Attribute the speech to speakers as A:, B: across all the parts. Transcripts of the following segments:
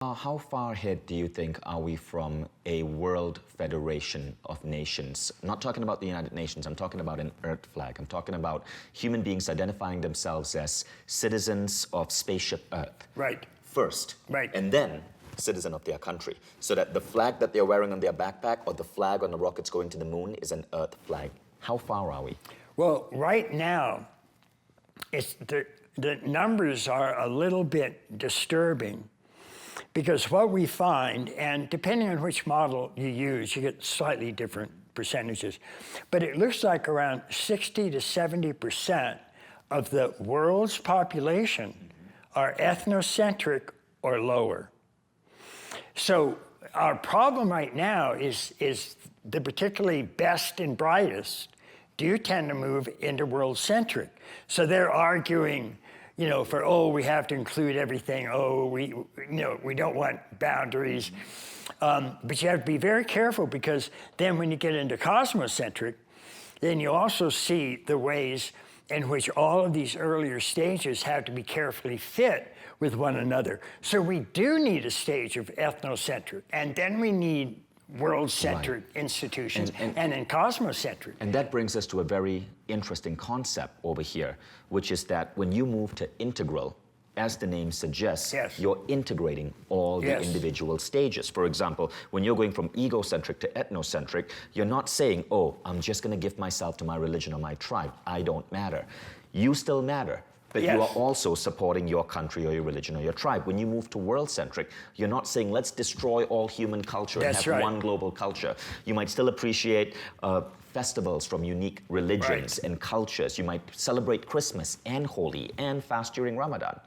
A: How far ahead do you think are we from a world federation of nations? I'm not talking about the United Nations, I'm talking about an Earth flag. I'm talking about human beings identifying themselves as citizens of spaceship Earth.
B: Right.
A: First.
B: Right.
A: And then citizen of their country. So that the flag that they're wearing on their backpack or the flag on the rockets going to the moon is an Earth flag. How far are we?
B: Well, right now, the numbers are a little bit disturbing. Because what we find, and depending on which model you use, you get slightly different percentages. But it looks like around 60 to 70% of the world's population are ethnocentric or lower. So our problem right now is the particularly best and brightest do tend to move into world-centric. So they're arguing, we have to include everything. We don't want boundaries. But you have to be very careful, because then when you get into cosmocentric, then you also see the ways in which all of these earlier stages have to be carefully fit with one another. So we do need a stage of ethnocentric, and then we need world-centric institutions, and in cosmocentric.
A: And that brings us to a very interesting concept over here, which is that when you move to integral, as the name suggests, you're integrating all the individual stages. For example, when you're going from egocentric to ethnocentric, you're not saying, oh, I'm just going to give myself to my religion or my tribe. I don't matter. You still matter. But you are also supporting your country or your religion or your tribe. When you move to world-centric, you're not saying, let's destroy all human culture and have one global culture. You might still appreciate festivals from unique religions and cultures. You might celebrate Christmas and Holi and fast during Ramadan.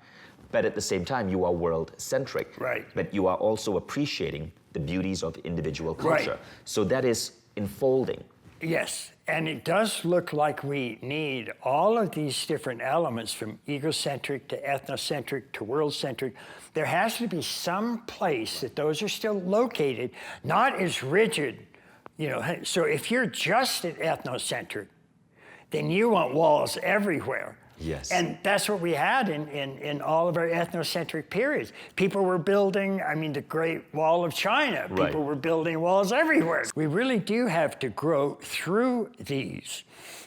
A: But at the same time, you are world-centric.
B: Right.
A: But you are also appreciating the beauties of individual culture. So that is enfolding.
B: Yes, and it does look like we need all of these different elements, from egocentric to ethnocentric to world-centric. There has to be some place that those are still located, not as rigid. So if you're just at ethnocentric, then you want walls everywhere.
A: Yes.
B: And that's what we had in all of our ethnocentric periods. People were building, the Great Wall of China. People were building walls everywhere. We really do have to grow through these.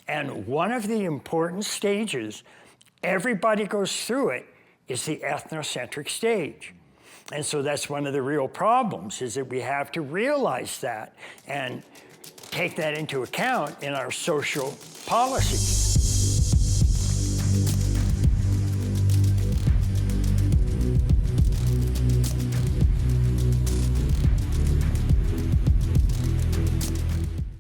B: And one of the important stages, everybody goes through it, is the ethnocentric stage. And so that's one of the real problems, is that we have to realize that and take that into account in our social policy.